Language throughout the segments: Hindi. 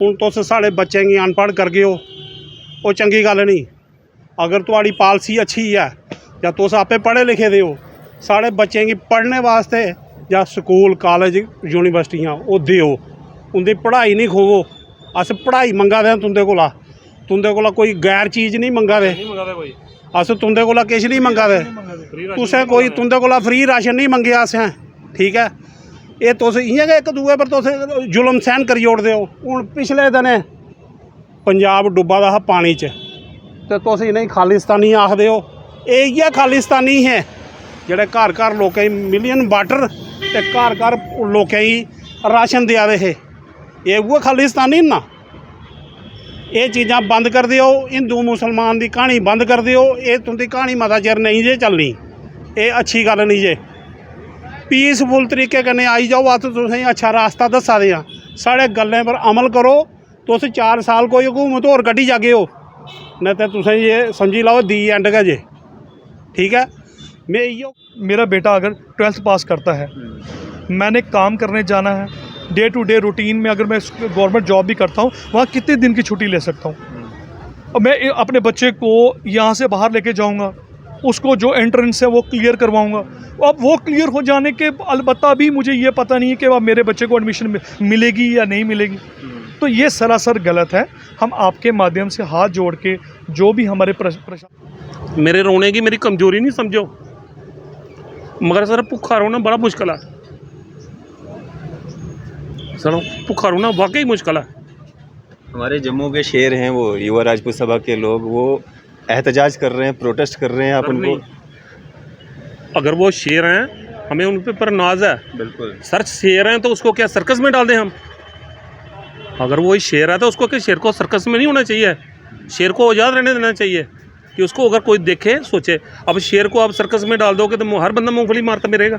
ਹੁਣ तुस साढ़े बच्चे गी अनपढ़ करगे हो वो चंगी गल नहीं। अगर तुम्हारी पॉलिसी अच्छी है या तुस आपे पढ़े लिखे दे हो, साढ़े बच्चें गी पढ़ने वास्ते या स्कूल कॉलेज यूनिवर्सिटियां वो देओ, उंदी पढ़ाई नहीं खोवो। अस पढ़ाई मंगा दे तुंदे कोला कोई गैर चीज़ नहीं मंगा दे, अस तुंदे कोला किश नहीं मंगा दे। तुसें कोई तुंदे कोला फ्री राशन नहीं मंगेआ असें, ठीक है। ये तुस इ'यां गै इक दूए पर तुस जुल्म सहन करी ओड़दे हो। हूँ पिछले दिनें पंजाब डुब्बा दा हा पानी च, ते तुस इ'नें खालिस्तानी आखदे हो। एह् इ'यै खालिस्तानी है जेह्ड़े घर घर लोकें गी मिलियन वाटर ते घर घर लोकें गी राशन देआ दे हे। एह् उ'ऐ खालिस्तानी ना। ये चीज़ां बंद कर दिओ, हिंदू मुसलमान की कहानी बंद कर दिओ। ये तुंदी कहानी मता चिर नहीं जे चलनी, ये अच्छी गल नहीं जे। पीसफुल तरीके कन्नै आई जाओ, अस तुसेंगी अच्छा रास्ता दस्सा दे आं। साढ़े गल्लें पर अमल करो। तुस 4 साल कोई हुकूमत होर कड्ढी जागे हो, नहीं तो तुसें ये समझी लाओ दी एंड गै जे, ठीक है। मैं इयो मेरा बेटा अगर 12th पास करता है, मैंने काम करने जाना है, डे टू डे रूटीन में अगर मैं गवर्नमेंट जॉब भी करता हूँ, वहाँ कितने दिन की छुट्टी ले सकता हूँ। और मैं अपने बच्चे को यहाँ से बाहर लेके जाऊँगा, उसको जो एंट्रेंस है वो क्लियर करवाऊँगा। अब वो क्लियर हो जाने के अलबत्ता भी मुझे ये पता नहीं है कि अब मेरे बच्चे को एडमिशन मिलेगी या नहीं मिलेगी। तो ये सरासर गलत है। हम आपके माध्यम से हाथ जोड़ के जो भी हमारे मेरे रोने की मेरी कमजोरी नहीं समझो, मगर सर भुखा रोना बड़ा मुश्किल है। सर भुखा रोना वाकई मुश्किल है। हमारे जम्मू के शेर हैं वो युवा राजपूत सभा के लोग, वो एहतजाज कर रहे हैं, प्रोटेस्ट कर रहे हैं। आप उनको, अगर वो शेर हैं हमें उन पर नाज है, बिल्कुल सर शेर हैं तो उसको क्या सर्कस में डाल दें हम? अगर वो शेर है तो उसको क्या शेर को सर्कस में नहीं होना चाहिए? शेर को आज़ाद रहने देना चाहिए कि उसको अगर कोई देखे सोचे। अब शेर को आप सर्कस में डाल दोगे तो हर बंदा मूंगफली मारता मिलेगा।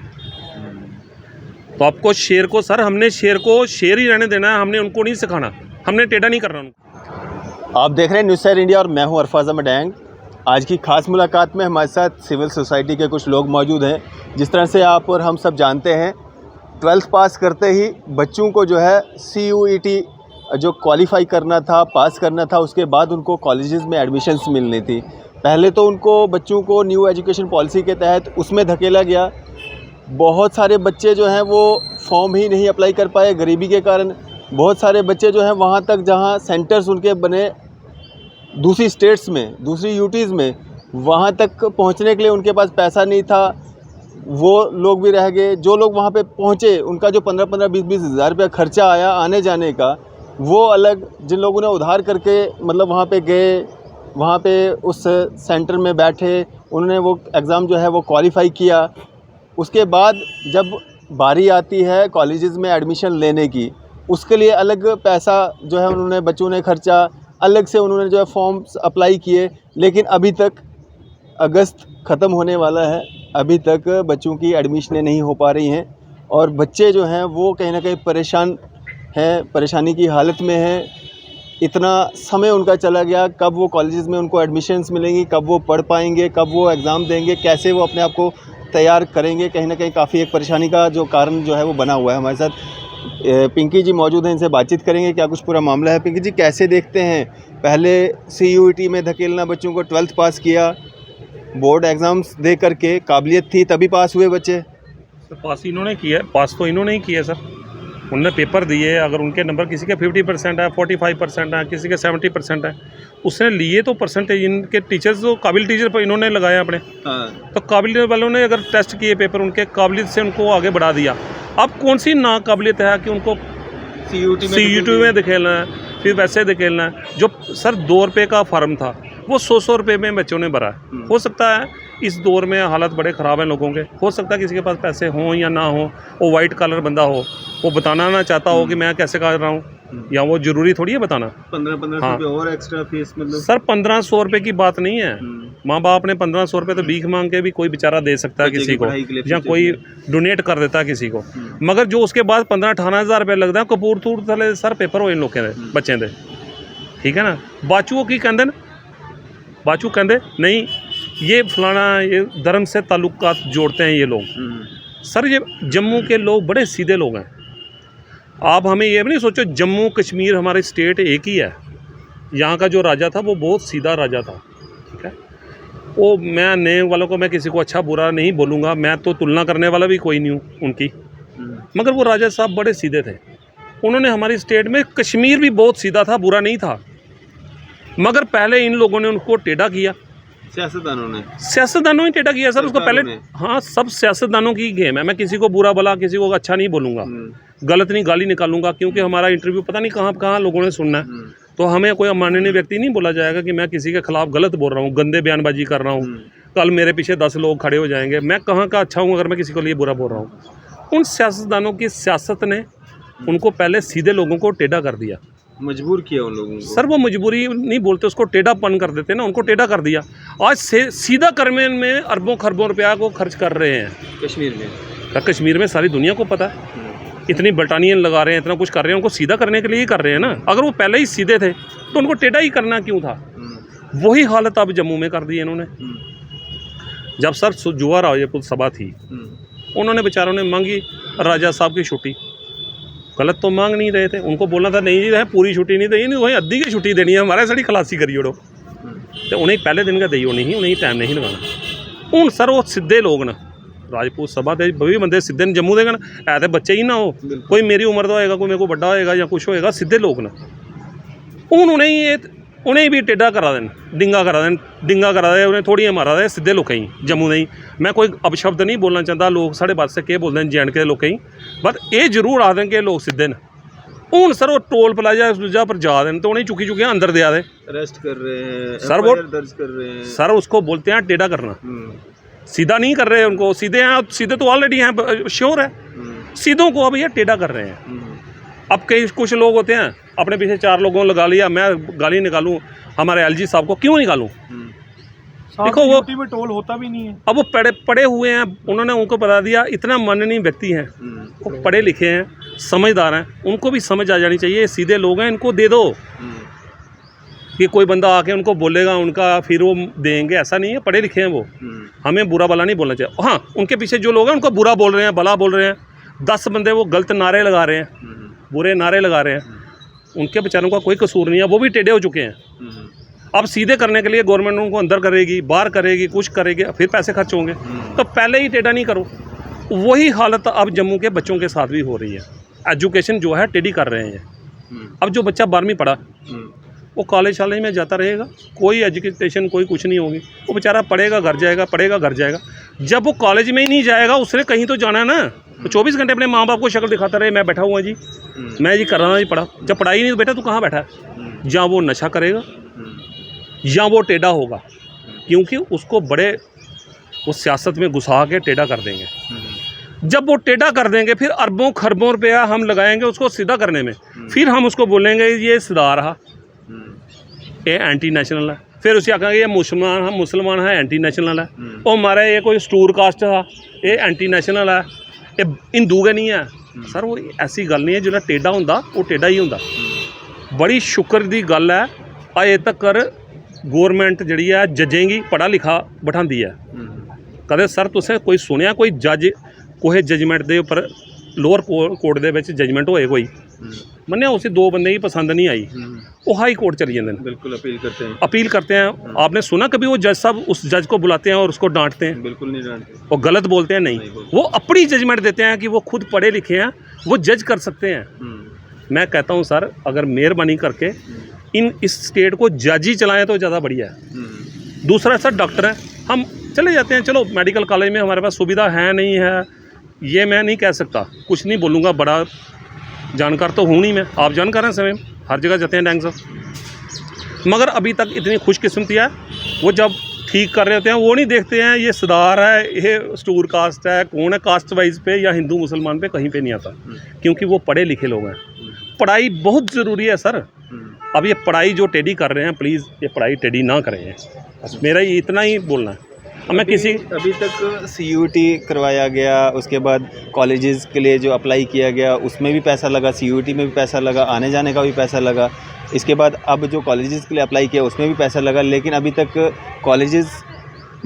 तो आपको शेर को, सर हमने शेर को शेर ही रहने देना है, हमने उनको नहीं सिखाना, हमने टेढ़ा नहीं करना उनको। आप देख रहे हैं न्यूज़ 7 इंडिया और मैं हूं अरफाज अहमद डैंग। आज की खास मुलाकात में हमारे साथ सिविल सोसाइटी के कुछ लोग मौजूद हैं। जिस तरह से आप और हम सब जानते हैं, 12th पास करते ही बच्चों को जो है CUET जो क्वालिफाई करना था, पास करना था, उसके बाद उनको कॉलेजेस में एडमिशन्स मिलनी थी। पहले तो उनको बच्चों को न्यू एजुकेशन पॉलिसी के तहत उसमें धकेला गया। बहुत सारे बच्चे जो हैं वो फॉर्म ही नहीं अप्लाई कर पाए गरीबी के कारण। बहुत सारे बच्चे जो हैं वहाँ तक जहाँ सेंटर्स उनके बने दूसरी स्टेट्स में, दूसरी यूटीज़ में, वहाँ तक पहुँचने के लिए उनके पास पैसा नहीं था, वो लोग भी रह गए। जो लोग वहाँ पे पहुँचे उनका जो 15-15, 20-20 हज़ार रुपया खर्चा आया आने जाने का, वो अलग। जिन लोगों ने उधार करके मतलब वहाँ पे गए, वहाँ पे उस सेंटर में बैठे, उन्होंने वो एग्ज़ाम जो है वो क्वालिफ़ाई किया। उसके बाद जब बारी आती है कॉलेजेस में एडमिशन लेने की, उसके लिए अलग पैसा जो है उन्होंने, बच्चों ने खर्चा अलग से उन्होंने जो है फॉर्म्स अप्लाई किए। लेकिन अभी तक अगस्त ख़त्म होने वाला है, अभी तक बच्चों की एडमिशनें नहीं हो पा रही हैं और बच्चे जो हैं वो कहीं ना कहीं परेशान हैं, परेशानी की हालत में हैं। इतना समय उनका चला गया, कब वो कॉलेजेस में उनको एडमिशन्स मिलेंगी, कब वो पढ़ पाएंगे, कब वो एग्ज़ाम देंगे, कैसे वो अपने आप को तैयार करेंगे, कहीं ना कहीं काफ़ी एक परेशानी का जो कारण जो है वो बना हुआ है। हमारे साथ पिंकी जी मौजूद हैं, इनसे बातचीत करेंगे क्या कुछ पूरा मामला है। पिंकी जी, कैसे देखते हैं, पहले CUET में धकेलना बच्चों को, 12th पास किया, बोर्ड एग्ज़ाम्स दे करके, काबिलियत थी तभी पास हुए बच्चे। सर पास इन्होंने किया, पास तो इन्होंने ही किया सर। उनने पेपर दिए, अगर उनके नंबर किसी के 50% है, 45% है, किसी के 70% है, उसने लिए तो परसेंटेज इनके टीचर्स तो काबिल टीचर पर इन्होंने लगाया अपने। तो काबिल वालों ने अगर टेस्ट किए पेपर, उनके काबिलियत से उनको आगे बढ़ा दिया। अब कौन सी नाकाबिलियत है कि उनको CUET में धकेलना है, फिर वैसे धकेलना है। जो सर 2 रुपये का फार्म था वो 100 रुपये में बच्चों ने भरा है। हो सकता है इस दौर में हालात बड़े ख़राब हैं लोगों के, हो सकता है किसी के पास पैसे हों या ना हो, वो वाइट कॉलर बंदा हो, वो बताना ना चाहता हो कि मैं कैसे कर रहा हूँ, या वो ज़रूरी थोड़ी है बताना। 1500 रुपये और एक्स्ट्रा फीस, मतलब सर 1500 रुपये की बात नहीं है। माँ बाप ने 1500 रुपये तो भीख मांग के भी कोई बेचारा दे सकता है किसी को, या कोई डोनेट कर देता है किसी को। मगर जो उसके बाद 15-18 हज़ार रुपये लगता है, कपूरथले सर पेपर हो इन लोगों के बच्चों के, ठीक है ना। बाचू की कहते ना, बाचू कहते नहीं, ये फलाना ये धर्म से ताल्लुकात जोड़ते हैं ये लोग। सर ये जम्मू के लोग बड़े सीधे लोग हैं। आप हमें ये भी नहीं सोचो, जम्मू कश्मीर हमारी स्टेट एक ही है। यहाँ का जो राजा था वो बहुत सीधा राजा था, ठीक है। वो मैं नए वालों को मैं किसी को अच्छा बुरा नहीं बोलूँगा, मैं तो तुलना करने वाला भी कोई नहीं हूँ उनकी, मगर वो राजा साहब बड़े सीधे थे। उन्होंने हमारी स्टेट में, कश्मीर भी बहुत सीधा था, बुरा नहीं था, मगर पहले इन लोगों ने उनको टेढ़ा किया। सियासतदानों ही टेढ़ा किया सर उसको पहले। हाँ, सब सियासतदानों की गेम है। मैं किसी को बुरा भला, किसी को अच्छा नहीं बोलूँगा, गलत नहीं गाली निकालूंगा, क्योंकि हमारा इंटरव्यू पता नहीं कहाँ कहाँ लोगों ने सुनना है। तो हमें कोई माननीय व्यक्ति नहीं बोला जाएगा कि मैं किसी के खिलाफ गलत बोल रहा हूँ, गंदे बयानबाजी कर रहा हूँ, कल मेरे पीछे 10 लोग खड़े हो जाएंगे। मैं कहाँ का अच्छा हूँ अगर मैं किसी को लिए बुरा बोल रहा हूँ। उन सियासतदानों की सियासत ने उनको पहले सीधे लोगों को टेढ़ा कर दिया, मजबूर किया उन लोगों को। सर वो मजबूरी नहीं बोलते, उसको टेढ़ापन कर देते ना, उनको टेढ़ा कर दिया। आज से सीधा करने में अरबों खरबों रुपया को खर्च कर रहे हैं कश्मीर में। कश्मीर में सारी दुनिया को पता है, इतनी बटालियन लगा रहे हैं, इतना कुछ कर रहे हैं, उनको सीधा करने के लिए ही कर रहे हैं ना। अगर वो पहले ही सीधे थे तो उनको टेढ़ा ही करना क्यों था। वही हालत अब जम्मू में कर दी है इन्होंने। जब सर जुआ राजपूत सभा थी, उन्होंने बेचारों ने मांगी राजा साहब की छुट्टी। गलत तो मांग नहीं रहे थे, उनको बोलना था नहीं जी पूरी छुट्टी नहीं देनी, वही अद्धी की छुट्टी देनी है, हमारे साड़ी खलासी करी ओड़ो। तो उन्हें पहले दिन का दई नहीं, उन्हें टाइम नहीं लगाना। हूँ सर वो सीधे लोग ना, राजपूत सभा के भी बंदे सीधे न जम्मू देगा ना, ऐसे बच्चे ही ना हो, कोई मेरी उम्र का होएगा, कोई मेरे को बड़ा होएगा या कुछ होएगा, सीधे लोग ना। उन्हें भी टेढ़ा करा देन, डिंगा करा दे, उन्हें थोड़ी मारा दे, सीधे लोग ही जम्मू नहीं। मैं कोई अपशब्द नहीं बोलना चाहता, लोग साढ़े पासे के बोलते हैं JNK के लोग ही, बट ये जरूर आ दें कि लोग सीधे न। हूँ सर वो टोल प्लाजा दूजा पर जा दें तो उन्हें चुकी अंदर दे दे, अरेस्ट कर रहे हैं, सर वो दर्ज कर रहे हैं। सर उसको बोलते हैं टेढ़ा करना, सीधा नहीं कर रहे उनको। सीधे हैं, सीधे तो ऑलरेडी हैं, श्योर है, सीधों को अब ये टेढ़ा कर रहे हैं। अब कई कुछ लोग होते हैं अपने पीछे 4 लोगों लगा लिया, मैं गाली निकालूं हमारे LG साहब को, क्यों निकालूं? देखो वो में टोल होता भी नहीं है। अब वो पढ़े हुए हैं, उन्होंने उनको बता दिया, इतना माननीय व्यक्ति हैं, वो पढ़े लिखे हैं, समझदार हैं, उनको भी समझ आ जानी चाहिए, सीधे लोग हैं, इनको दे दो। कि कोई बंदा आके उनको बोलेगा उनका फिर वो देंगे, ऐसा नहीं है, पढ़े लिखे हैं वो, हमें बुरा भला नहीं बोलना चाहिए। हाँ, उनके पीछे जो लोग हैं उनको बुरा बोल रहे हैं, भला बोल रहे हैं, 10 बंदे वो गलत नारे लगा रहे हैं, बुरे नारे लगा रहे हैं, उनके बेचारों का कोई कसूर नहीं है, वो भी टेढ़े हो चुके हैं। अब सीधे करने के लिए गवर्नमेंट उनको अंदर करेगी, बाहर करेगी, कुछ करेगी, फिर पैसे खर्च होंगे, तो पहले ही टेढ़ा नहीं करो। वही हालत अब जम्मू के बच्चों के साथ भी हो रही है। एजुकेशन जो है टेढ़ी कर रहे हैं। अब जो बच्चा 12वीं पढ़ा वो कॉलेज शालेज में जाता रहेगा, कोई एजुकेशन कोई कुछ नहीं होगी, वो बेचारा पढ़ेगा घर जाएगा, पढ़ेगा घर जाएगा। जब वो कॉलेज में ही नहीं जाएगा, उसने कहीं तो जाना है ना। तो 24 घंटे अपने माँ बाप को शक्ल दिखाता रहे, मैं बैठा हुआ जी, मैं जी कर रहा जी पढ़ा। जब पढ़ाई नहीं तो बेटा तू कहाँ बैठा है? या वो नशा करेगा या वो टेढ़ा होगा, क्योंकि उसको बड़े वो सियासत में घुसा के टेढ़ा कर देंगे। जब वो टेढ़ा कर देंगे फिर अरबों खरबों रुपया हम लगाएंगे उसको सीधा करने में, फिर हम उसको बोलेंगे ये सीधा रहा, ये एंटी नेशनल है। फिर उसे आखेंगे ये मुसलमान है एंटी नेशनल है, और हमारा ये कोई स्टूर कास्ट है ये एंटी नेशनल है, ये हिंदू के नहीं है। सर वो ऐसी गल नहीं है, जो टेढ़ा होंदा वो टेढ़ा ही होंदा। बड़ी शुक्र दी गल है अजे तक गौरमेंट जिहड़ी है जजें गी पढ़ा लिखा बिठांदी है। कदे सर तुसें कोई सुनिया कोई जज कोई जजमेंट दे उपर लोअर कोर्ट दे विच जजमेंट होए कोई मन्निया उसे 2 बंदे की पसंद नहीं आई, वो हाई कोर्ट चली जाते हैं, बिल्कुल अपील करते हैं। आपने सुना कभी वो जज साहब उस जज को बुलाते हैं और उसको डांटते हैं? बिल्कुल नहीं डांटते, वो गलत बोलते हैं नहीं, वो अपनी जजमेंट देते हैं कि वो खुद पढ़े लिखे हैं, वो जज कर सकते हैं। मैं कहता हूँ सर अगर मेहरबानी करके इस स्टेट को जज ही चलाएं तो ज़्यादा बढ़िया है। दूसरा सर डॉक्टर है, हम चले जाते हैं, चलो मेडिकल कॉलेज में हमारे पास सुविधा है नहीं है ये मैं नहीं कह सकता, कुछ नहीं बोलूँगा, बड़ा जानकार तो हूँ नहीं मैं, आप जानकार हैं समय हर जगह जाते हैं डैंग साहब, मगर अभी तक इतनी खुशकिस्मती है वो जब ठीक कर रहे होते हैं वो नहीं देखते हैं ये सरदार है, ये स्टूर कास्ट है, कौन है, कास्ट वाइज पे या हिंदू मुसलमान पे कहीं पे नहीं आता, क्योंकि वो पढ़े लिखे लोग हैं। पढ़ाई बहुत ज़रूरी है सर। अब ये पढ़ाई जो टेढ़ी कर रहे हैं, प्लीज़ ये पढ़ाई टेढ़ी ना करें, बस मेरा ये इतना ही बोलना है। मैं अभी तक CUT करवाया गया, उसके बाद कॉलेजेस के लिए जो अप्लाई किया गया उसमें भी पैसा लगा, CUT में भी पैसा लगा, आने जाने का भी पैसा लगा, इसके बाद अब जो कॉलेजेस के लिए अप्लाई किया उसमें भी पैसा लगा, लेकिन अभी तक कॉलेजेस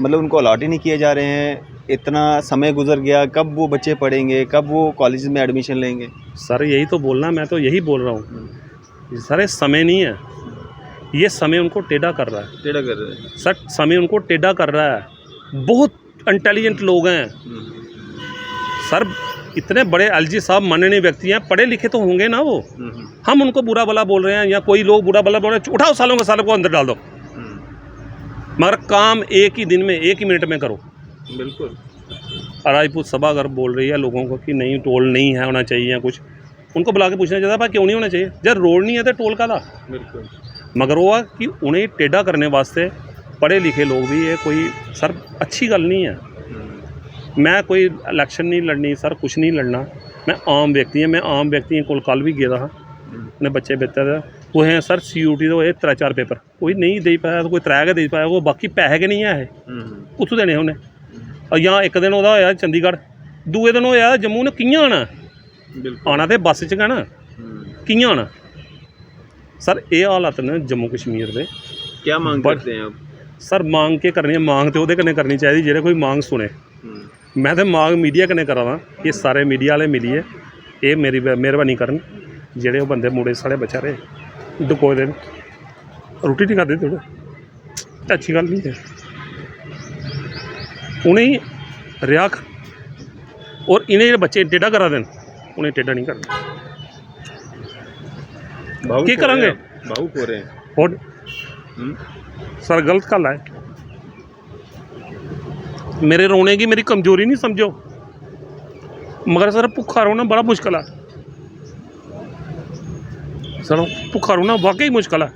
मतलब उनको अलॉट ही नहीं किए जा रहे हैं। इतना समय गुजर गया, कब वो बच्चे पढ़ेंगे, कब वो कॉलेज में एडमिशन लेंगे? सर यही तो बोलना, मैं तो यही बोल रहा हूँ सर, ये समय नहीं है, ये समय उनको टेढ़ा कर रहा है। टेढ़ा कर रहे हैं। सर समय उनको टेढ़ा कर रहा है। बहुत इंटेलिजेंट लोग हैं सर, इतने बड़े एलजी साहब माननीय व्यक्ति हैं, पढ़े लिखे तो होंगे ना वो। हम उनको बुरा भला बोल रहे हैं या कोई लोग बुरा भला बोल रहे हैं, उठाओ सालों के सालों को अंदर डाल दो, मगर काम एक ही दिन में, एक ही मिनट में करो। बिल्कुल। राजपूत सभा अगर बोल रही है लोगों को कि नहीं टोल नहीं है होना चाहिए या कुछ, उनको बुला के पूछना चाहिए भाई क्यों नहीं होना चाहिए, जब रोड नहीं है तो टोल का था। बिल्कुल। मगर वो कि उन्हें टेढ़ा करने वास्ते पढ़े लिखे लोग भी, ये कोई सर अच्छी गल नहीं है। मैं कोई इलेक्शन नहीं लड़नी सर, कुछ नहीं लड़ना, मैं आम व्यक्ति है, मैं आम व्यक्ति को कल भी गया था, अपने बच्चे बेहतर वो हैं सर CUT तो 3-4 पेपर कोई नहीं दे पाया, तो कोई 3 के दे पाया, वो बाकी पैसे के नहीं है कुत्थों देने उन्हें। और यहाँ एक दिन वह होया चंडीगढ़, दूए दिन होया जम्मू ने, कियां आना, आना तो बस च गया ना, कियां आना। सर ये हालत ने जम्मू कश्मीर के। क्या मांग करते हैं आप? सर मांग के करनी है, मांग तो वो करनी चाहिए जेह्ड़े कोई मांग सुने। मैं तो मांग मीडिया कन्नै करा दा, ये सारे मीडिया वाले मिलिए ये मेरी मेहरबानी करन, जेह्ड़े वो बंदे मुड़े साढ़े बेचारे डकोए दे रुट्टी नहीं खाते थोड़े, अच्छी गल नहीं है। उन्हें रिहा और इन्हें जो बच्चे टेढ़ा करा देन, उन्हें टेढ़ा नहीं करना। की करांगे? भावुक हो रहे हैं। और सर गलत गल है, मेरे रोने की मेरी कमजोरी नहीं समझो, मगर सर भुखा रोना बड़ा मुश्किल है सर, भुखा रोना वाकई मुश्किल है।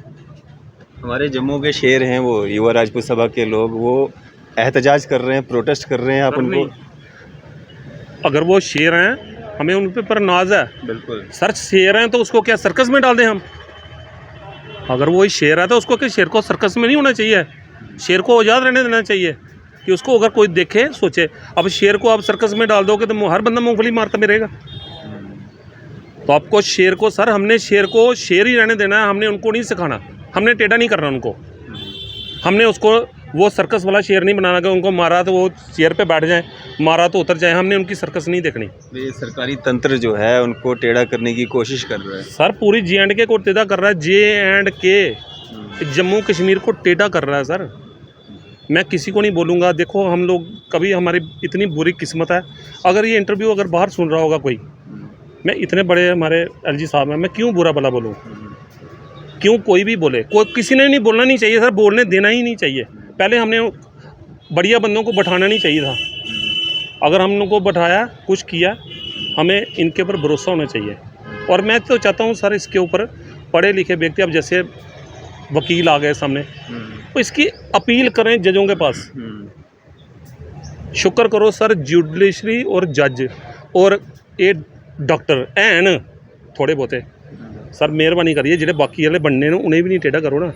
हमारे जम्मू के शेर हैं वो युवा राजपूत सभा के लोग, वो एहतजाज कर रहे हैं, प्रोटेस्ट कर रहे हैं, आप उनको? अगर वो शेर हैं हमें उन पर नाज है। बिल्कुल। सर शेर हैं तो उसको क्या सर्कस में डाल दें हम? अगर वो शेर है तो उसको क्या शेर को सर्कस में नहीं होना चाहिए, शेर को आज़ाद रहने देना चाहिए कि उसको अगर कोई देखे सोचे। अब शेर को आप सर्कस में डाल दोगे तो हर बंदा मूंगफली मारता मिलेगा। तो आपको शेर को सर, हमने शेर को शेर ही रहने देना है, हमने उनको नहीं सिखाना, हमने टेढ़ा नहीं करना उनको, हमने उसको वो सर्कस वाला शेर नहीं बनाना कि उनको मारा तो वो चेयर पे बैठ जाए, मारा तो उतर जाए, हमने उनकी सर्कस नहीं देखनी। ये सरकारी तंत्र जो है उनको टेढ़ा करने की कोशिश कर रहा है सर, पूरी J&K को टेढ़ा कर रहा है, J&K जम्मू कश्मीर को टेढ़ा कर रहा है सर। मैं किसी को नहीं बोलूँगा, देखो हम लोग कभी, हमारी इतनी बुरी किस्मत है, अगर ये इंटरव्यू अगर बाहर सुन रहा होगा कोई, मैं इतने बड़े हमारे LG साहब हैं, मैं क्यों बुरा भला बोलूँ, क्यों कोई भी बोले, कोई किसी ने नहीं बोलना नहीं चाहिए सर, बोलने देना ही नहीं चाहिए। पहले हमने बढ़िया बंदों को बैठाना नहीं चाहिए था, अगर हम उनको बैठाया कुछ किया, हमें इनके ऊपर भरोसा होना चाहिए। और मैं तो चाहता हूँ सर इसके ऊपर पढ़े लिखे व्यक्ति, अब जैसे वकील आ गए सामने, तो इसकी अपील करें जजों के पास। शुक्र करो सर जुडिशरी और जज और ये डॉक्टर हैन थोड़े बहुते, सर मेहरबानी करिए जेह्ड़े बाकी वाले बनने ने उन्हें भी नहीं टेढ़ा करो ना।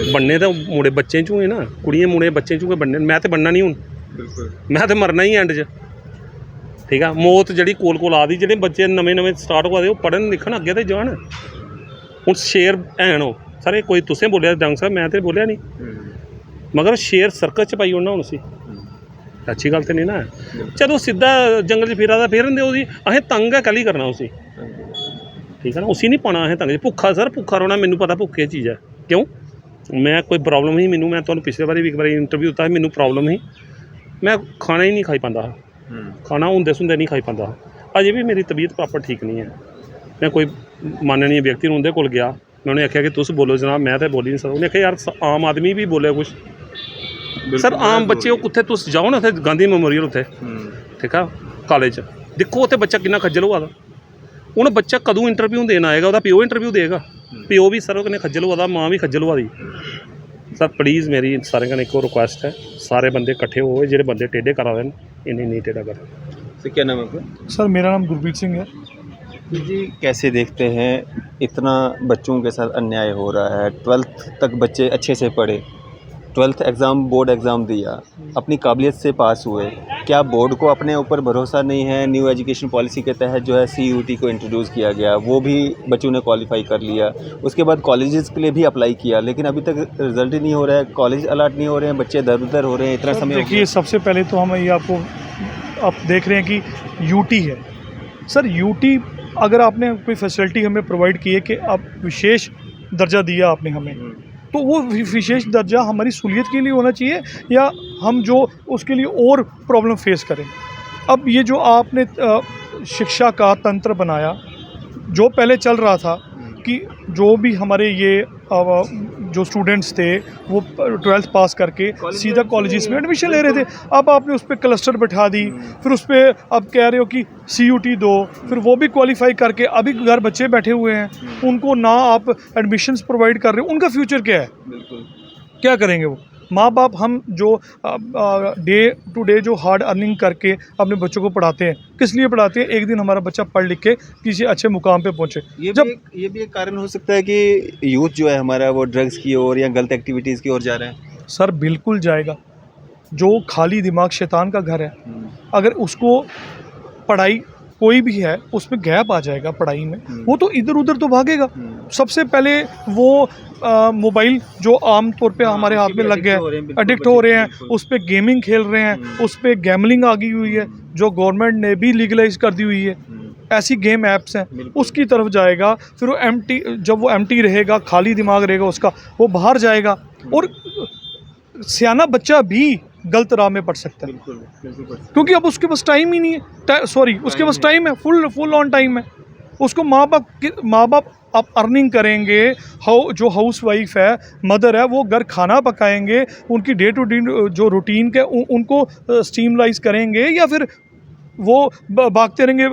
बनने तो मुड़े बच्चे चूँ है ना, कुड़ियाँ मुड़े बच्चे चूँ के बनने, मैं तो बनना नहीं हूँ, मैं तो मरना ही एंड च, ठीक है। मौत जी कोल आ दी, जेह्ड़े बच्चे नमें स्टार्ट होआ दे वो पढ़न लिखन अग्गे तो जान। हुण शेर हैन वो सर, कोई तुसें बोलिया जंग साहब, मैं तो बोलिया नहीं, मगर शेर सर्कस च पाई ओड़ना हूँ उसी, अच्छी गल तो नहीं ना है। चलो सीधा जंगल च फिरा दा फिरन दे, असें तंग है कल ही करना उसी, ठीक है ना, उसी नहीं पाना असें तंग। भुखा सर भुखा रोना, मैनू पता भुख केह् चीज़ है, क्यों मैं कोई प्रॉब्लम ही मैनू, मैं तुहानूं पिछले बारी भी एक बार इंटरव्यू दिता मैनू प्रॉब्लम ही, मैं खाना ही नहीं खाई पाता, खाना होंदे सुंदे नहीं खाई पाता, अजे भी मेरी तबीयत प्रॉपर ठीक नहीं है। मैं कोई माननीय व्यक्ति उंदे कोल गया, मैं उन्हें आख्या कि तुस बोलो जनाब, मैं तो बोली नहीं सकता, उन्हें आख्या यार आम आदमी भी बोले कुछ, सर आम बच्चे वो कुत्थे तुस जाओ ना उत्थे गांधी मेमोरियल उत्थे, ठीक है कॉलेज दिक्खो उत्थे बच्चा किन्ना खज्जल होआ दा, हूँ बच्चा कदों इंटरव्यू देना आएगा, वह प्यो इंटरव्यू देगा, प्यो भी सर कन्नै खज्जल होआ दा, माँ भी खज्जल होआ दी। सर प्लीज़ मेरी सारे कन्नै एक रिक्वेस्ट है, सारे बंदे इकट्ठे हो, जेह्ड़े बंदे टेढ़े करा दे इन्हें नहीं टेढ़ा कर। तो क्या नाम है आपका? सर मेरा नाम गुरप्रीत सिंह है। जी कैसे देखते हैं इतना बच्चों के साथ अन्याय हो रहा है? 12th तक बच्चे अच्छे से पढ़े, 12th एग्ज़ाम बोर्ड एग्ज़ाम दिया, अपनी काबिलियत से पास हुए, क्या बोर्ड को अपने ऊपर भरोसा नहीं है? न्यू एजुकेशन पॉलिसी के तहत जो है CUT को इंट्रोड्यूस किया गया, वो भी बच्चों ने क्वालिफाई कर लिया, उसके बाद कॉलेजेस के लिए भी अप्लाई किया, लेकिन अभी तक रिजल्ट ही नहीं हो रहा है, कॉलेज अलॉट नहीं हो रहे हैं, बच्चे दर उधर हो रहे हैं, इतना समय हो देखिए सबसे पहले तो हम ये आप देख रहे हैं कि UT है, सर यूटी अगर आपने कोई फैसिलिटी हमें प्रोवाइड की है कि आप विशेष दर्जा दिया आपने हमें, तो वो विशेष दर्जा हमारी सहूलियत के लिए होना चाहिए या हम जो उसके लिए और प्रॉब्लम फेस करें। अब ये जो आपने शिक्षा का तंत्र बनाया, जो पहले चल रहा था कि जो भी हमारे ये जो स्टूडेंट्स थे वो 12th पास करके सीधा कॉलेजेस में एडमिशन ले रहे थे, अब आपने उस पर क्लस्टर बैठा दी, फिर उस पर अब कह रहे हो कि CUT दो, फिर वो भी क्वालिफाई करके अभी घर बच्चे बैठे हुए हैं, उनको ना आप एडमिशन्स प्रोवाइड कर रहे हो, उनका फ्यूचर क्या है? बिल्कुल। क्या करेंगे वो माँ बाप? हम जो डे टू डे जो हार्ड अर्निंग करके अपने बच्चों को पढ़ाते हैं, किस लिए पढ़ाते हैं? एक दिन हमारा बच्चा पढ़ लिख के किसी अच्छे मुकाम पे पहुँचे। ये भी एक कारण हो सकता है कि यूथ जो है हमारा वो ड्रग्स की ओर या गलत एक्टिविटीज़ की ओर जा रहा है। सर बिल्कुल जाएगा। जो खाली दिमाग शैतान का घर है, अगर उसको पढ़ाई कोई भी है उसमें गैप आ जाएगा पढ़ाई में, वो तो इधर उधर तो भागेगा। सबसे पहले वो मोबाइल जो आम तौर पे हमारे हाथ में लग गया है, एडिक्ट हो रहे हैं, उस पर गेमिंग खेल रहे हैं, उस पर गैमलिंग आ गई हुई है जो गवर्नमेंट ने भी लीगलाइज कर दी हुई है। ऐसी गेम ऐप्स हैं, उसकी तरफ जाएगा। फिर वो जब वो एम्प्टी रहेगा, खाली दिमाग रहेगा उसका, वो बाहर जाएगा और सियाना बच्चा भी गलत राह में पड़ सकता है, क्योंकि अब उसके पास टाइम ही नहीं है। सॉरी, उसके पास टाइम है, फुल ऑन टाइम है उसको। माँ बाप अब अर्निंग करेंगे, जो हाउस वाइफ है, मदर है, वो घर खाना पकाएंगे, उनकी डे टू डे जो रूटीन के उनको स्टीमलाइज करेंगे, या फिर वो भागते रहेंगे।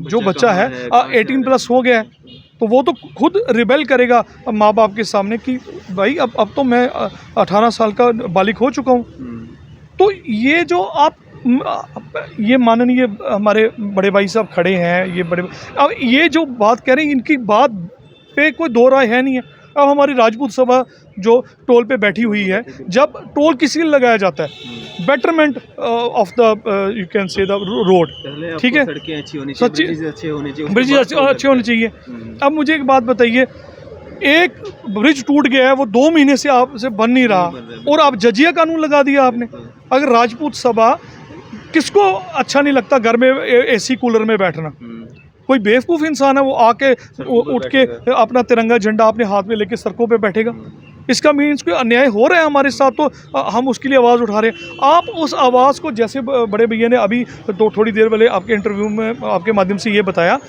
जो बच्चा है 18+ हो गया है तो वो तो खुद रिबेल करेगा माँ बाप के सामने कि भाई अब तो मैं 18 साल का बालिग हो चुका हूँ। तो ये जो ये माननीय हमारे बड़े भाई साहब खड़े हैं, ये अब ये जो बात कह रहे हैं, इनकी बात पे कोई दो राय है नहीं है। अब हमारी राजपूत सभा जो टोल पे बैठी हुई है, जब टोल किसी लिए लगाया जाता है? Betterment of the you can say the road, ठीक है, सड़कें अच्छी होनी चाहिए, ब्रिजेस अच्छे होने चाहिए, ब्रिज अच्छे होने चाहिए। अब मुझे एक बात बताइए, एक ब्रिज टूट गया है, वो 2 महीने से आपसे बन नहीं रहा, और आप जजिया कानून लगा दिया आपने। अगर राजपूत सभा, किसको अच्छा नहीं लगता घर में AC कूलर में बैठना? कोई बेवकूफ़ इंसान है वो आके उठ के अपना तिरंगा झंडा अपने हाथ में लेके सड़कों पे बैठेगा? इसका मीन्स कोई अन्याय हो रहा है हमारे साथ, तो हम उसके लिए आवाज़ उठा रहे हैं। आप उस आवाज़ को, जैसे बड़े भैया ने अभी तो थोड़ी देर पहले आपके इंटरव्यू में आपके माध्यम से ये बताया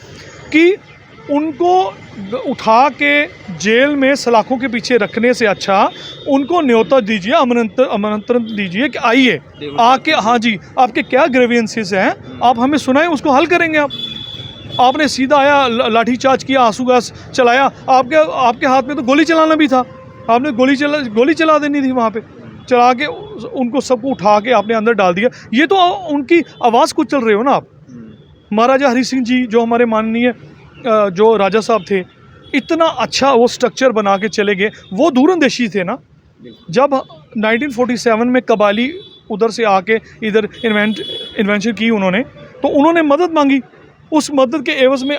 कि उनको उठा के जेल में सलाखों के पीछे रखने से अच्छा उनको न्योता दीजिए, आमंत्रण दीजिए कि आइए आके, हाँ जी, आपके क्या ग्रेवियंसेस हैं आप हमें सुनाएं, उसको हल करेंगे। आपने सीधा आया, लाठीचार्ज किया, आंसू गैस चलाया, आपके हाथ में तो गोली चलाना भी था, आपने गोली चला देनी थी वहाँ पे, चला के उनको सबको उठा के आपने अंदर डाल दिया। ये तो उनकी आवाज़ को चल रहे हो ना आप। महाराजा हरि सिंह जी जो हमारे माननीय जो राजा साहब थे, इतना अच्छा वो स्ट्रक्चर बना के चले गए, वो दूरंदेशी थे ना। जब 1947 में कबाली उधर से आके इधर इन्वेंशन की उन्होंने, तो उन्होंने मदद मांगी, उस मदद के एवज़ में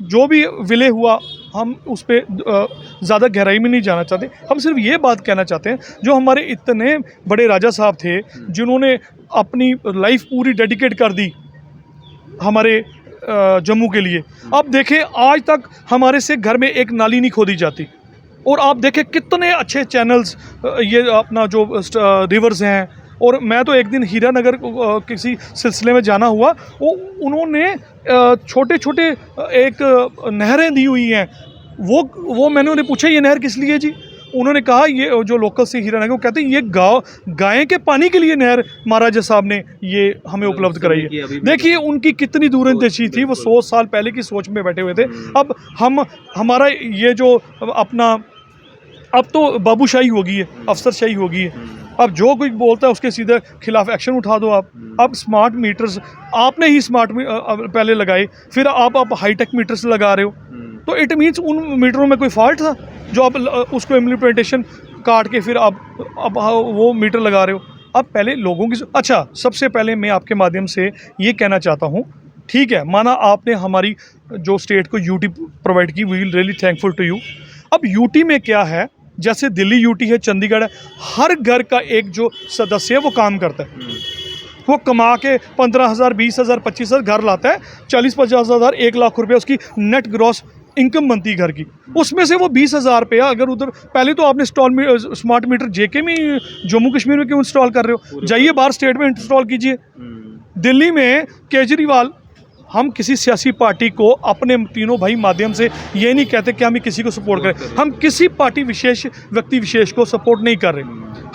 जो भी विलय हुआ, हम उस पर ज़्यादा गहराई में नहीं जाना चाहते। हम सिर्फ ये बात कहना चाहते हैं, जो हमारे इतने बड़े राजा साहब थे जिन्होंने अपनी लाइफ पूरी डेडिकेट कर दी हमारे जम्मू के लिए, अब देखें आज तक हमारे से घर में एक नाली नहीं खोदी जाती, और आप देखें कितने अच्छे चैनल्स, ये अपना जो रिवर्स हैं। और मैं तो एक दिन हीरानगर किसी सिलसिले में जाना हुआ, वो उन्होंने छोटे छोटे एक नहरें दी हुई हैं, वो मैंने उन्हें पूछा ये नहर किस लिए जी? उन्होंने कहा ये जो लोकल से हीरानगर, वो कहते हैं ये गाय के पानी के लिए नहर महाराजा साहब ने ये हमें उपलब्ध कराई है। देखिए उनकी कितनी दूरंदेशी थी, वो 100 साल पहले की सोच में बैठे हुए थे। अब हमारा ये जो अपना, अब तो बाबूशाही हो गई है, अफसरशाही हो गई है। अब जो कोई बोलता है उसके सीधे खिलाफ एक्शन उठा दो आप। अब स्मार्ट मीटर्स आपने ही पहले लगाए, फिर आप हाईटेक मीटर्स लगा रहे हो, तो इट मीन्स उन मीटरों में कोई फॉल्ट था जो आप उसको इम्प्लीमेंटेशन काट के फिर अब वो मीटर लगा रहे हो। अब पहले लोगों की, अच्छा सबसे पहले मैं आपके माध्यम से ये कहना चाहता हूँ, ठीक है, माना आपने हमारी जो स्टेट को यूटी प्रोवाइड की, we will really thankful to you. अब यूटी में क्या है, जैसे दिल्ली यूटी है, चंडीगढ़ है, हर घर का एक जो सदस्य है वो काम करता है। वो कमा के 15,000, 20,000, 25,000 घर लाता है, 40-50,000, 1 लाख रुपये उसकी नेट ग्रॉस इनकम बनती है घर की। उसमें से वो 20,000 रुपया अगर उधर, पहले तो आपने स्मार्ट मीटर जेके में जम्मू कश्मीर में क्यों इंस्टॉल कर रहे हो, जाइए बाहर स्टेट में इंस्टॉल कीजिए। दिल्ली में केजरीवाल, हम किसी सियासी पार्टी को अपने तीनों भाई माध्यम से ये नहीं कहते कि हम किसी को सपोर्ट करें, हम किसी पार्टी विशेष, व्यक्ति विशेष को सपोर्ट नहीं कर रहे,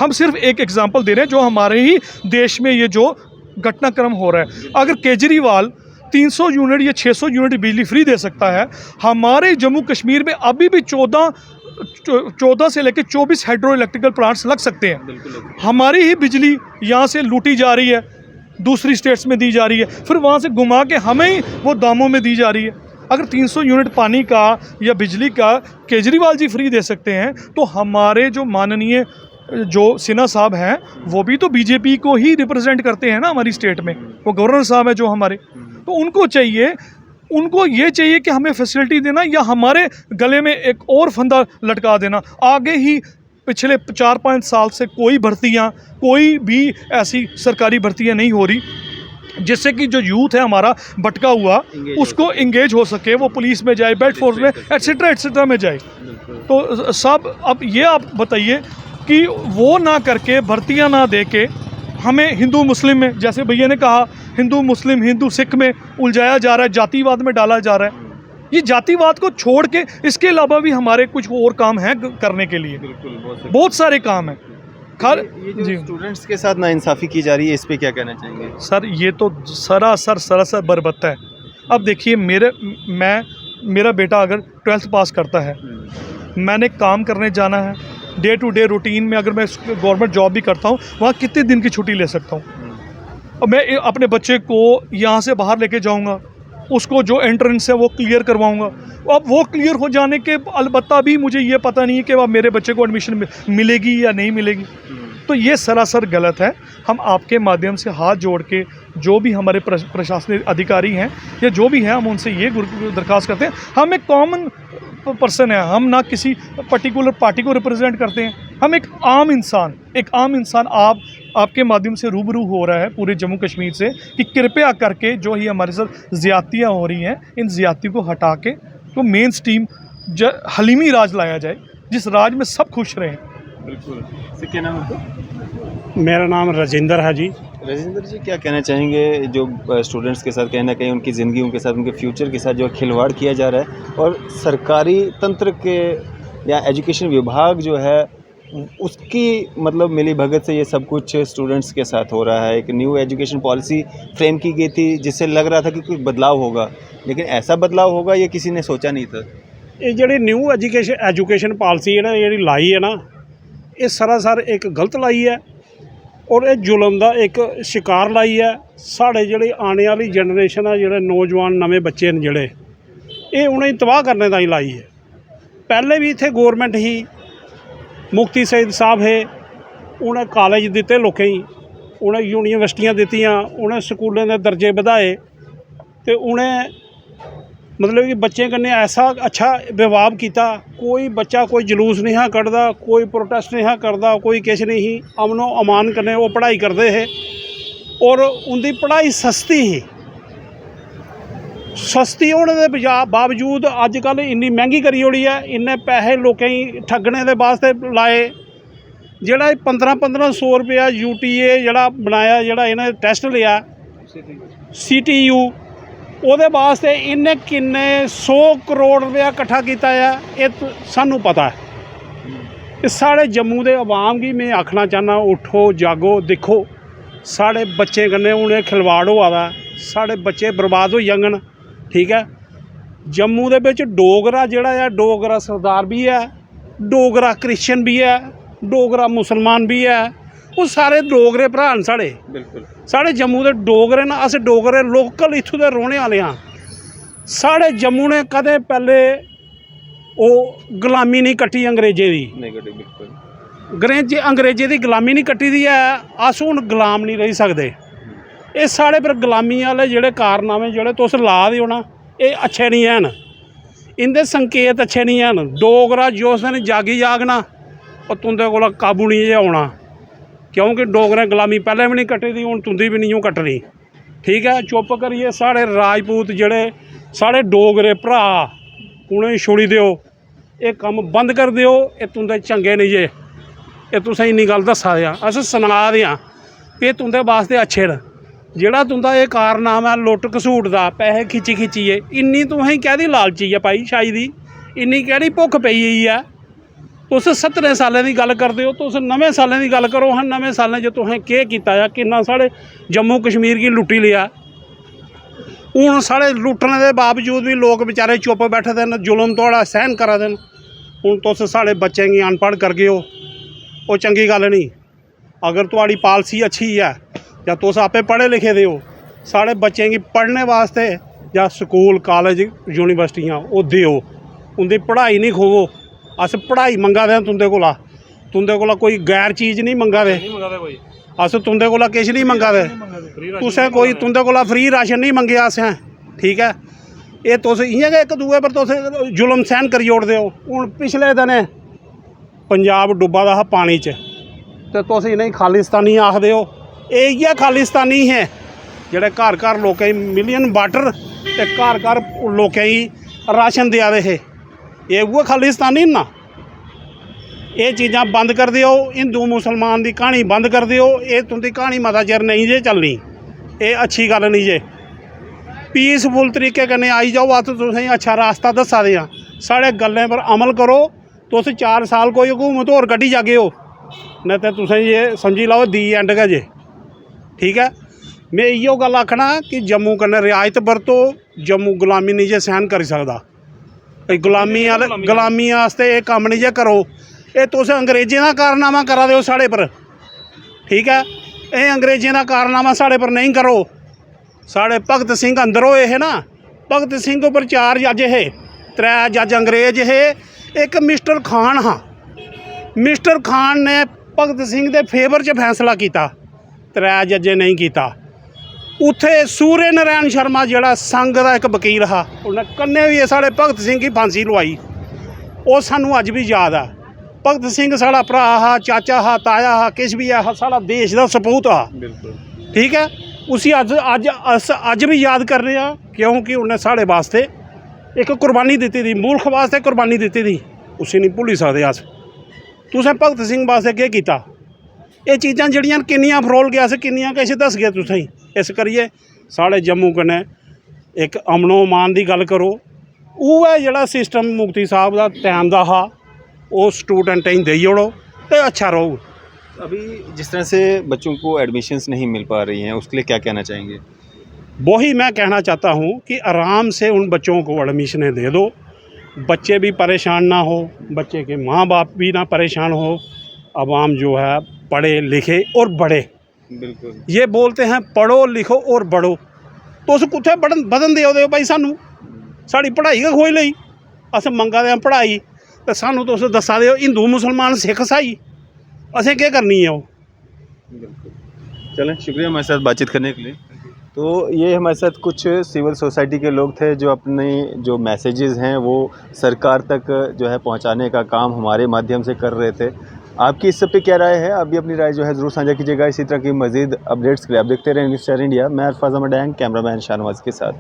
हम सिर्फ एक एग्जांपल दे रहे हैं जो हमारे ही देश में ये जो घटनाक्रम हो रहा है। अगर केजरीवाल 300 यूनिट या 600 यूनिट बिजली फ्री दे सकता है, हमारे जम्मू कश्मीर में अभी भी 14 से लेकर 24 हाइड्रो इलेक्ट्रिकल प्लांट्स लग सकते हैं। हमारी ही बिजली यहाँ से लूटी जा रही है, दूसरी स्टेट्स में दी जा रही है, फिर वहाँ से घुमा के हमें ही वो दामों में दी जा रही है। अगर 300 यूनिट पानी का या बिजली का केजरीवाल जी फ्री दे सकते हैं, तो हमारे जो माननीय जो सिन्हा साहब हैं वो भी तो बीजेपी को ही रिप्रेजेंट करते हैं ना हमारी स्टेट में, वो गवर्नर साहब है जो हमारे, तो उनको ये चाहिए कि हमें फैसिलिटी देना या हमारे गले में एक और फंदा लटका देना। आगे ही पिछले 4-5 साल से कोई भी ऐसी सरकारी भर्तियां नहीं हो रही जिससे कि जो यूथ है हमारा भटका हुआ उसको इंगेज हो सके, वो पुलिस में जाए, बेल्ट फोर्स में, एट्सेट्रा में जाए। तो सब अब ये आप बताइए कि वो ना करके, भर्तियां ना दे के हमें हिंदू मुस्लिम में, जैसे भैया ने कहा, हिंदू मुस्लिम, हिंदू सिख में उलझाया जा रहा है, जातिवाद में डाला जा रहा है। ये जातिवाद को छोड़ के इसके अलावा भी हमारे कुछ और काम हैं करने के लिए, बहुत सारे काम हैं। ये जो स्टूडेंट्स के साथ नाइंसाफ़ी की जा रही है, इस पे क्या कहना चाहेंगे? सर ये तो सरासर बर्बत है। अब देखिए मेरा बेटा अगर 12th पास करता है, मैंने काम करने जाना है, डे टू डे रूटीन में अगर मैं गवर्नमेंट जॉब भी करता हूँ, वहाँ कितने दिन की छुट्टी ले सकता हूँ? अब मैं अपने बच्चे को यहाँ से बाहर लेके जाऊँगा, उसको जो एंट्रेंस है वो क्लियर करवाऊँगा। अब वो क्लियर हो जाने के अलबत्ता भी मुझे ये पता नहीं है कि अब मेरे बच्चे को एडमिशन मिलेगी या नहीं मिलेगी। तो ये सरासर गलत है। हम आपके माध्यम से हाथ जोड़ के जो भी हमारे प्रशासनिक अधिकारी हैं या जो भी हैं, हम उनसे ये दरख्वास्त करते हैं, हम एक कॉमन पर्सन है, हम ना किसी पर्टिकुलर पार्टी को रिप्रेजेंट करते हैं, हम एक आम इंसान आपके माध्यम से रूबरू हो रहा है पूरे जम्मू कश्मीर से कि कृपया करके जो ही हमारे साथ ज़्यादतियाँ हो रही हैं, इन ज़्यादतियों को हटा के तो मेन स्ट्रीम हलीमी राज लाया जाए, जिस राज में सब खुश रहें। बिल्कुल। से क्या नाम है? मेरा नाम राजेंद्र है जी। राजेंद्र जी, क्या कहना चाहेंगे जो स्टूडेंट्स के साथ कहीं ना कहीं उनकी ज़िंदगी, उनके साथ, उनके फ्यूचर के साथ जो खिलवाड़ किया जा रहा है, और सरकारी तंत्र के या एजुकेशन विभाग जो है उसकी मतलब मिली भगत से ये सब कुछ स्टूडेंट्स के साथ हो रहा है। एक न्यू एजुकेशन पॉलिसी फ्रेम की गई थी जिससे लग रहा था कि कुछ बदलाव होगा, लेकिन ऐसा बदलाव होगा ये किसी ने सोचा नहीं था। ये ਜਿਹੜੀ न्यू एजुकेशन पॉलिसी है ना, ਜਿਹੜੀ लाई है ना, ये सरासर एक गलत लाई है और ये जुल्म का एक शिकार लाई है। साढ़े ਜਿਹੜੇ आने वाली जनरेशन है, ਜਿਹੜੇ नौजवान नवे बच्चे ने ਜਿਹੜੇ, ये उन्हें तबाह करने ताईं लाई है। पहले भी इत्थे गौरमेंट ही, मुफ्ती सईद साहब है, उन्हें कॉलेज दिते लोकें ही, उन्हें यूनिवर्सिटियां दित्तियां, उन्हें स्कूलों के दर्जे बढ़ाए, तो उन्हें मतलब कि बच्चे कन्नै ऐसा अच्छा व्यवहार किया। कोई बच्चा कोई जलूस नहीं हा कढ़दा, कोई प्रोटेस्ट नहीं हा करदा, कोई किश नहीं, अमनो अमान कन्नै वो पढ़ाई करते हैं और उनकी पढ़ाई सस्ती होने के बावजूद अजकल इन्नी महंगी करी ओड़ी है। इन्ने पैसे लोकें ठगने के वास्ते लाए। जेड़ा 1500 रुपया UTA जेड़ा बनाया, जेड़ा इन्हें टेस्ट लिया CTU, ਉਹਦੇ वास्ते इन्हें किन्ने 100 करोड़ रुपया इकट्ठा किया है, ये सानू पता है। साढ़े जम्मू के अवाम की मैं आखना चाहना, उठो जागो, देखो साढ़े बच्चे कन्नै हूँ खिलवाड़ होआ दा, साढ़े बच्चे बर्बाद हो जाङन। ठीक है, जम्मू दे विच डोगरा जेड़ा है, डोगरा सरदार भी है, डोगरा क्रिश्चन भी है, डोगरा मुसलमान भी है, वो सारे डोगरे भरा न साढ़े। बिल्कुल, साढ़े जम्मू के डोगरे न, अस डोगरे लोकल इत्थों दे रौहने वाले हाँ। साढ़े जम्मू ने कदे पहले वो गुलामी नहीं कट्टी अंग्रेजे दी, बिल्कुल अंग्रेजे की गुलामी नहीं कट्टी दी है। अस हुण गुलाम नहीं रही सकते। ये साढ़े पर गुलामी वाले जेड़े कारनामे जेड़े तुस ला दे हो ना, ये अच्छे नहीं हैं, इंदे संकेत अच्छे नहीं हैं। डोगरा जिस दिन जागी जागना और तुंदे कोल काबू नहीं जे आउणा। क्योंकि डोगरें गुलामी पहले भी नहीं कट्टी दी, हुण तुंदी भी नहीं कट्टनी। ठीक है, चुप करिए। साढ़े राजपूत जेड़े साढ़े डोगरे भरा उ'नें छुड़ी दिओ, ये कम्म बंद कर दिओ। ये तुंदे चंगे नहीं जे, ये तुसें इन्नी गल दस्सा दे आं, अस सना दे आं कि एह् तुंदे वास्ते अच्छे न। जेड़ा तुंदा ये कारनामा है लुट्ट घसूट दा, पैसे खिच्चिए, इन्नी तुसें कैह्दी लालची है भाई शाही दी, इन्नी केह्ड़ी भुक्ख पेई गेई है। तुस 70 सालें दी गल करदे हो, तुस नमें सालें दी गल करो। हाँ, नमें सालें च तुसें केह् कीता है, किन्ना साढ़े जम्मू कश्मीर गी लुट्टी लिया। हूँ साढ़े लुट्टने के बावजूद भी लोग बेचारे चुप बैठे दे न, जुल्म थोड़ा सहन करा दे न। हूँ तुस साढ़े बच्चें गी अनपढ़ करगे हो, वो चंगी गल नहीं। अगर तुहाड़ी पॉलिसी अच्छी है या तुस आपे पढ़े लिखे दे हो, साढ़े बच्चें गी पढ़ने वास्ते या स्कूल कॉलेज यूनिवर्सिटियां वो देओ, उंदी पढ़ाई नहीं खोवो। अस पढ़ाई मंगा दे तुंदे कोला कोई गैर चीज़ नहीं मंगा दे, अस तुंदे कोला किश नहीं मंगा दे। तुसें कोई तुंदे कोला फ्री राशन नहीं मंगेआ असें। ठीक है, ये तुस इ'यां गै इक दूए पर तुस जुल्म सहन करी ओड़दे हो। हूँ पिछले दिनें पंजाब डुब्बा दा हा पानी च, ते तुस इ'नें खालिस्तानी आखदे हो। ये इ'यै खालिस्तानी है जेह्ड़े घर घर लोकें गी मिलियन वाटर ते घर घर लोकें गी राशन देआ दे हे। ये उ'ऐ खालिस्तानी ना। ये चीज़ां बंद कर दिओ, हिंदू मुसलमान की कहानी बंद कर दिओ। ये तुंदी कहानी मता चिर नहीं जे चलनी, ये अच्छी गल नहीं जे। पीसफुल तरीके कन्नै आई जाओ, अस तुसेंगी अच्छा रास्ता दस्सा दे आं। साढ़े गल्लें पर अमल करो। तुस 4 साल कोई हुकूमत होर कड्ढी जागे हो, नहीं तो तुसें ये समझी लैओ दी एंड गै जे। ठीक है, मैं इयो गल आखना कि जम्मू कन्नै रियायत बरतो। जम्मू गुलामी नहीं जे सहन करी सकदा। गुलामी आस्ते ये कम्म नहीं जे करो। ये तुस अंग्रेजें का कारनामा करा दे हो साढ़े पर। ठीक है, ये अंग्रेजें का कारनामा साढ़े पर नहीं करो। साढ़े भगत सिंह अंदर होए हे ना, भगत सिंह उपर 4 जज हे, 3 जज अंग्रेज हे, एक मिस्टर खान हाँ। मिस्टर खान ने भगत सिंह के फेवर च फैसला किया, 3 जजें नहीं किया। उत्थे सूर्य नारायण शर्मा जिहड़ा संघ का एक वकील हा, उन्हें कन्ने भी साढ़े भगत सिंह की फांसी लवाई। वो सानू अज भी याद है। भगत सिंह साढ़ा भरा हा, चाचा हा, ताया हा, किश भी है, साढ़ा देश का सपूत हा। ठीक है, उसी अज भी याद कर रहे हैं, क्योंकि उन्हें साढ़े वास्ते एक कुर्बानी दी थी, मुल्क वास्ते कुर्बानी दी थी। उसी नहीं भुल्ली सकते अस। तुसें भगत सिंह वास्ते केह् कीता? ये चीज़ां जड़ियां किन्नियां फरोल गया, अस किन्नियां किश दस गए तुसेंगी। इस करिए साढ़े जम्मू कन्नै एक अमनो मान की गल करो। उ'ऐ जेह्ड़ा सिस्टम मुफ्ती साहब का टाइम का हा, वो स्टूडेंटें गी देई ओड़ो तो अच्छा रहूग। अभी जिस तरह से बच्चों को एडमिशन्स नहीं मिल पा रही हैं, उसके लिए क्या कहना चाहेंगे? वही मैं कहना चाहता हूँ कि आराम से उन बच्चों को एडमिशनें दे दो, बच्चे भी परेशान ना हो, बच्चे के माँ बाप भी ना परेशान हो, आवाम जो है पढ़े लिखे और बढ़े। बिल्कुल, ये बोलते हैं पढ़ो लिखो और बढ़ो, तो उस कुत्थे बदन दे भाई सानू साड़ी पढ़ाई गै खोई लई। अस मंगा दे पढ़ाई तो सानू तुस दस्सा दे हिंदू मुसलमान सिख ईसाई, असें क्या करनी है वो। बिल्कुल, चलें, शुक्रिया हमारे साथ बातचीत करने के लिए। तो ये हमारे साथ कुछ सिविल सोसाइटी के लोग थे जो अपने जो मैसेजेस हैं वो सरकार तक जो है पहुंचाने का काम हमारे माध्यम से कर रहे थे। आपकी इस सब पे क्या राय है? आप भी अपनी राय जो है ज़रूर साझा कीजिएगा। इसी तरह की मज़ीद अपडेट्स के लिए आप देखते रहें न्यूज़ 4 इंडिया। मैं अरफाज अहमद, कैमरामैन शाहनवाज के साथ।